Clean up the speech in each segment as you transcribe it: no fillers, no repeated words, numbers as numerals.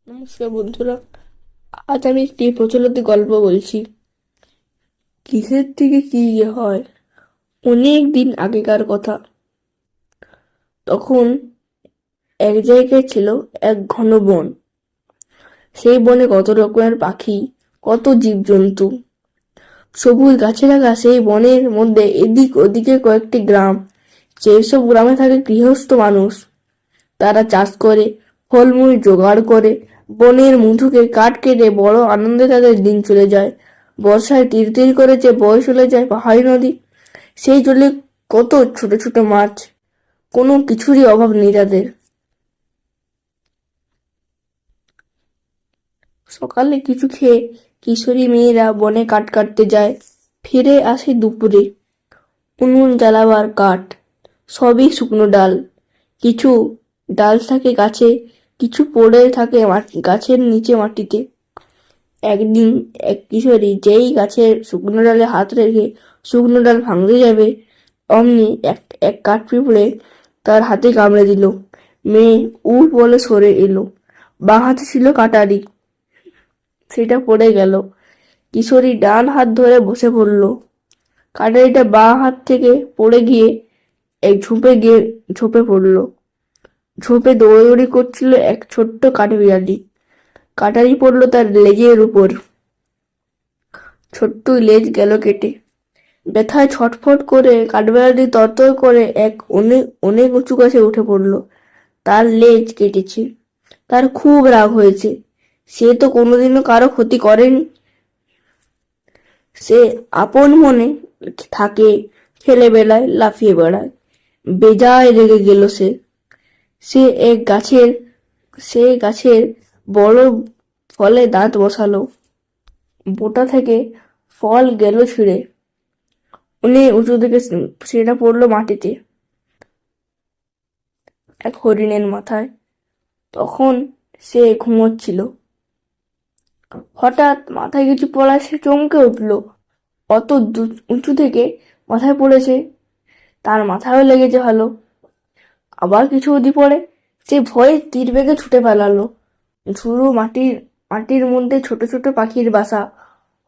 নমস্কার বন্ধুরা, আজ আমি একটি প্রচলিত গল্প বলছি। কিসের থেকে কি হয়। অনেক দিন আগেকার কথা। তখন এক জায়গায় ছিল এক ঘন বন। সেই বনে কত রকমের পাখি, কত জীবজন্তু। সবুজ গাছে ঢাকা সেই বনের মধ্যে এদিক ওদিকে কয়েকটি গ্রাম। যেসব গ্রামে থাকে গৃহস্থ মানুষ, তারা চাষ করে, ফলমূল জোগাড় করে, বনের মধুকে কাঠ কেটে বড় আনন্দে তাদের দিন চলে যায়। বর্ষায় তীর করে যে বয়ে চলে যায় পাহাড়ি নদী, সেই জলে কত ছোট ছোট মাছ। কোনো কিছুরই অভাব নেই তাদের। সকালে কিছু খেয়ে কিশোরী মেয়েরা বনে কাঠ কাটতে যায়। ফিরে আসে দুপুরে। উনুন জ্বালাবার কাঠ, সবই শুকনো ডাল। কিছু ডাল থাকে গাছে, কিছু পড়ে থাকে গাছের নিচে মাটিতে। একদিন এক কিশোরী যেই গাছের শুকনো ডালে হাত রেখে শুকনো ডাল ভাঙতে যাবে, অমনি এক এক কাঠপিঁপড়ে তার হাতে কামড়ে দিল। মেয়ে উঠ বলে সরে এলো। বাঁ হাতে ছিল কাটারি, সেটা পড়ে গেল। কিশোরী ডান হাত ধরে বসে পড়ল। কাটারিটা বাঁ হাত থেকে পড়ে গিয়ে এক ঝোপে পড়ল। ঝোপে দৌড়াদৌড়ি করছিল এক ছোট্ট কাঠবিড়ালি। কাটারি পড়ল তার লেজের উপর। ছোট্ট লেজ গেল কেটে। ব্যথায় ছটফট করে কাঠবিড়ালি তরতর করে এক অনেক অনেক উঁচু গাছে উঠে পড়ল। তার লেজ কেটেছে। তার খুব রাগ হয়েছে। সে তো কোনোদিনও কারো ক্ষতি করেনি। সে আপন মনে থাকে, ছেলেবেলায় লাফিয়ে বেড়ায়। বেজায় রেগে গেল সে। সে এক গাছের সে গাছের বড় ফলে দাঁত বসালো। বোটা থেকে ফল গেল ছিঁড়ে। অনেক উঁচু থেকে সেটা পড়লো মাটিতে, এক হরিণের মাথায়। তখন সে ঘুমোচ্ছিল। হঠাৎ মাথায় কিছু পড়ায় সে চমকে উঠল। অত উঁচু থেকে মাথায় পড়েছে, তার মাথায়ও লেগেছে ভালো। আবার কিছু যদি পড়ে, সে ভয়ে তীর বেগে ছুটে পালালো। ঝুড়ো মাটির মধ্যে ছোট ছোট পাখির বাসা।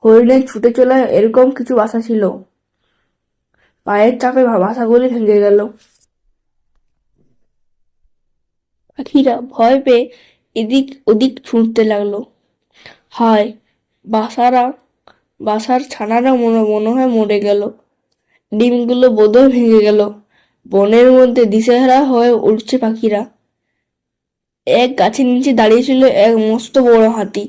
হরিণের ছুটে চলা এরকম কিছু বাসা ছিল। পায়ের চাপে বাসাগুলি ভেঙে গেল। পাখিরা ভয় পেয়ে এদিক ওদিক ছুটতে লাগলো। হায়, বাসারা বাসার ছানারা মনে হয় মরে গেল। ডিমগুলো বোধহয় ভেঙে গেল। বনের মধ্যে দিশেহারা হয়ে উঠছে পাখিরা। এক গাছের নিচে দাঁড়িয়েছিল এক মস্ত বড় হাতি।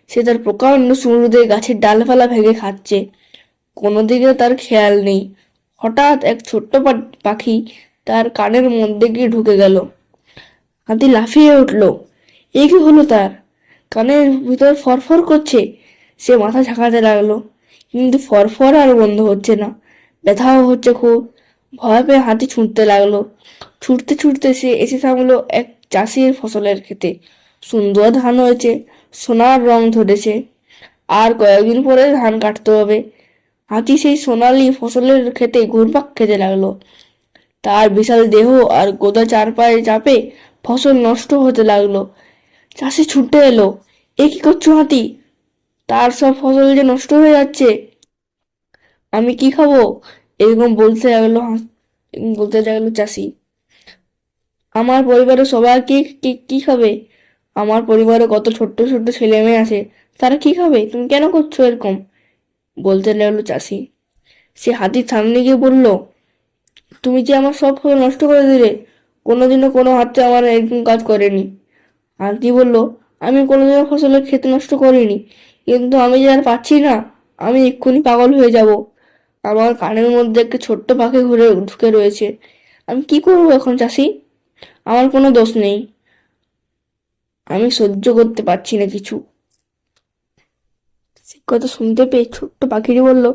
সে তার প্রকাণ্ড সুঁড় দিয়ে গাছের ডালপালা ভেঙে খাচ্ছে। কোনো দিকে তার খেয়াল নেই। হঠাৎ এক ছোট্ট পাখি তার কানের মধ্যে গিয়ে ঢুকে গেল। হাতি লাফিয়ে উঠল। এ কি হলো তার? কানের ভিতর ফরফর করছে। সে মাথা ঝাঁকাতে লাগলো, কিন্তু ফরফর আর বন্ধ হচ্ছে না। ব্যথাও হচ্ছে খুব। ভয় পেয়ে হাতি ছুটতে লাগলো। ছুটতে ছুটতে সে এসে থামলো এক চাষির ফসলের খেতে। সুন্দর ধান হয়েছে, সোনার রং ধরেছে। আর কয়েকদিন পরে ধান কাটতে হবে। হাতি সেই সোনালি ফসলের খেতে ঘুরপাক খেতে লাগলো। তার বিশাল দেহ আর গোদা চার পায়ে চাপে ফসল নষ্ট হতে লাগলো। চাষি ছুটে এলো। এ কি করছো হাতি? তার সব ফসল যে নষ্ট হয়ে যাচ্ছে। আমি কি খাবো? এরকম বলতে লাগলো চাষি। আমার পরিবারের সবাই কি খাবে? আমার পরিবারে কত ছোট্ট ছোট্ট ছেলে মেয়ে আছে, তারা কি খাবে? তুমি কেন করছো এরকম? বলতে লাগলো চাষি। সে হাতির সামনে গিয়ে বলল, তুমি যে আমার সব ফসল নষ্ট করে দিলে। কোনোদিনও কোনো হাতে আমার এরকম কাজ করেনি। হাতি বলল, আমি কোনোদিনও ফসলের ক্ষেত নষ্ট করিনি, কিন্তু আমি যে আর পাচ্ছি না। আমি এক্ষুনি পাগল হয়ে যাব। আমার কানের মধ্যে একটা ছোট্ট পাখি ঘুরে ঢুকে রয়েছে। আমি কি করবো এখন চাষি? আমার কোনো দোষ নেই। আমি সহ্য করতে পারছি না কিছু। সে কথা শুনতে পেয়ে ছোট্ট পাখিটি বলল,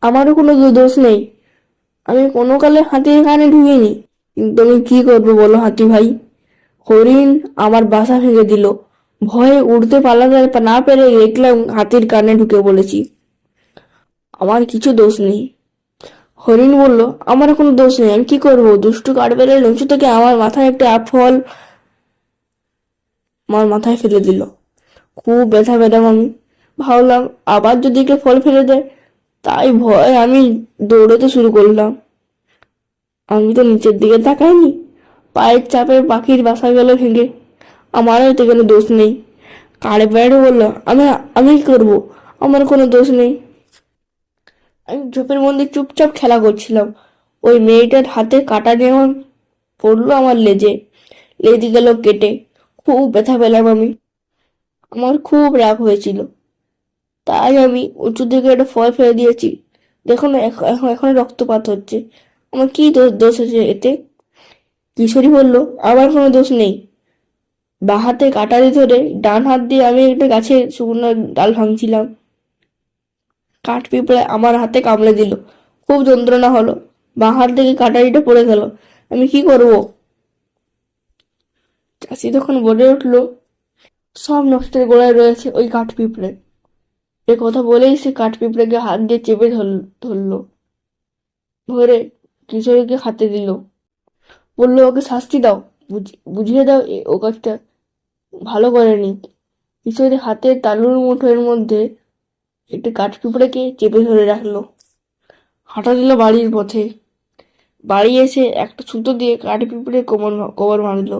আমারও কোনো দোষ নেই। আমি কোনো কালে হাতির কানে ঢুকিনি। কিন্তু আমি কি করবো বলো হাতি ভাই? হরিণ আমার বাসা ভেঙে দিল। ভয়ে উড়তে পালাতে না পেরে দেখলাম হাতির কানে ঢুকে বলেছি। আমার কিছু দোষ নেই। হরিণ বলল, আমার কোনো দোষ নেই, আমি কি করবো? দুষ্টু কাঠবিড়ালি উঁচু থেকে আমার মাথায় ফেলে দিল। খুব ব্যথা পেলাম আমি। ভাবলাম আবার যদি একটা ফল ফেলে দেয়, তাই ভয়ে আমি দৌড়তে শুরু করলাম। আমি তো নিচের দিকে তাকাইনি, পায়ের চাপে পাখির বাসা গেল ভেঙে। আমারও এতে কোনো দোষ নেই। কারে বেড়ে বললো, আমি আমি কি করবো, আমার কোনো দোষ নেই। আমি ঝোপের মধ্যে চুপচাপ খেলা করছিলাম। ওই মেয়েটার হাতে কাটা যেমন পড়লো আমার লেজে, লেজ গেল কেটে। খুব ব্যথা পেলাম আমি। আমার খুব রাগ হয়েছিল, তাই আমি উঁচু থেকে একটা ফল ফেলে দিয়েছি। দেখুন এখন রক্তপাত হচ্ছে। আমার কি দোষ আছে এতে? কিশোরী বলল, আমার কোনো দোষ নেই। বাঁ হাতে কাটারি ধরে ডান হাত দিয়ে আমি একটা গাছের শুকনো ডাল ভাঙছিলাম। কাঠ পিঁপড়ে আমার হাতে কামড়ে দিল। খুব যন্ত্রণা হলো। বাঁ হাত থেকে কাটারিটা পড়ে গেল। আমি কি করব? চাষি তখন বলে উঠল, সব নষ্টের গোড়ায় রয়েছে ওই কাঠ পিঁপড়ে। এ কথা বলেই সে কাঠ পিঁপড়েকে হাত দিয়ে চেপে ধরলো, ধরে কিশোরীকে খাতে দিল। বললো, ওকে শাস্তি দাও, বুঝিয়ে দাও ও কাজটা ভালো করেনি। কিশোরী হাতের তালুর মুঠোর মধ্যে একটি কাঠ পিঁপড়েকে চেপে ধরে রাখলো। হাঁটা দিল বাড়ির পথে। বাড়ি এসে একটা সুতো দিয়ে কাঠ পিঁপড়ে কোমর বাঁধলো।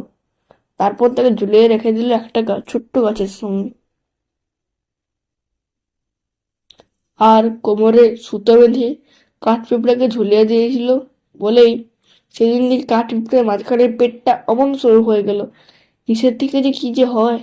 তারপর তাকে ঝুলিয়ে রেখে দিল একটা ছোট্ট গাছের সঙ্গে। আর কোমরে সুতো বেঁধে কাঠ পিঁপড়াকে ঝুলিয়ে দিয়েছিল বলেই সেদিন থেকে কাঠ পিঁপড়ের মাঝখানের পেটটা অমন সরু হয়ে গেল। নিচের থেকে যে কি যে হয়।